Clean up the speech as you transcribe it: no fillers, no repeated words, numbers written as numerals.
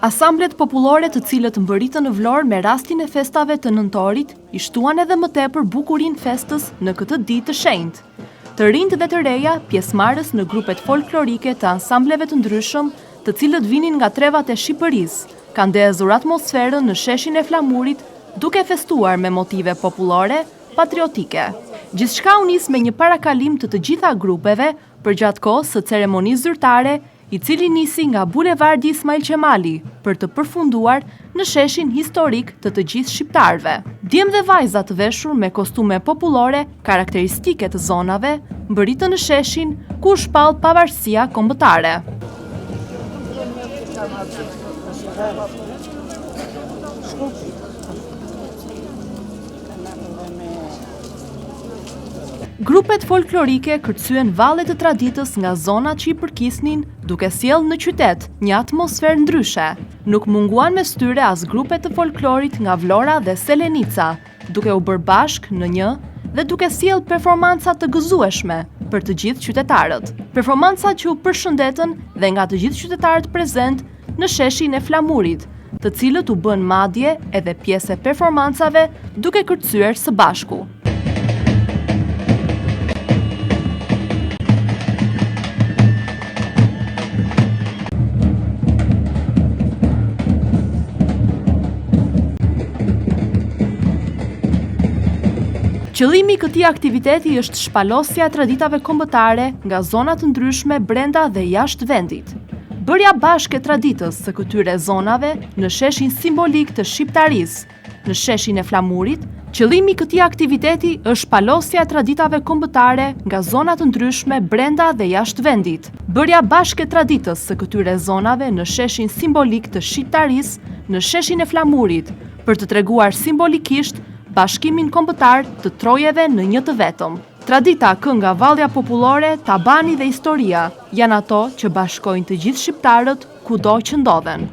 Asamblet popullore të cilët mbërritën në Vlorë me rastin e festave të nëntorit, i shtuan edhe më tepër bukurinë festës në këtë ditë të shenjtë. Të rinjtë dhe të reja, pjesëmarrës në grupet folklorike të ansambleve të ndryshëm, të cilët vinin nga trevat e Shqipërisë, kanë ndezur atmosferën në sheshin e Flamurit, duke festuar me motive popullore, patriotike. Gjithçka u nis me një parakalim të gjitha grupeve përgjatë kohës së ceremonisë zyrtare, i cili nisi nga bulevardi Ismail Qemali për të përfunduar në sheshin historik të gjithë shqiptarëve. Djemë dhe vajza të veshur me kostume popullore, karakteristike të zonave, mbërritën në sheshin ku u shpall pavarësia kombëtare. Grupet folklorike kërcyen vallet të traditës nga zonat që i përkisnin, duke sjellë në qytet një atmosferë ndryshe. Nuk munguan mes tyre as grupet të folklorit nga Vlora dhe Selenica, duke u bërë bashkë në një dhe duke sjellë performanca të gëzueshme për të gjithë qytetarët. Performanca që u përshëndetën dhe nga të gjithë qytetarët prezent në sheshin e Flamurit, të cilët u bën madje edhe pjesë e performancave duke kërcyer së bashku. Qëllimi i këtij aktiviteti është shpalosja e traditave kombëtare nga zona të ndryshme brenda dhe jashtë vendit. Bërja bashkë e traditës së këtyre zonave në sheshin simbolik të shqiptarisë, në sheshin e Flamurit, qëllimi i këtij aktiviteti është shpalosja e traditave kombëtare nga zona të ndryshme brenda dhe jashtë vendit. Bërja bashkë e traditës së këtyre zonave në sheshin simbolik të shqiptarisë, në sheshin e Flamurit, për të treguar simbolikisht bashkimin kombëtar të trojeve në një të vetëm. Tradita, kënga, vallja popullore, tabani dhe historia janë ato që bashkojnë të gjithë shqiptarët kudo që ndodhen.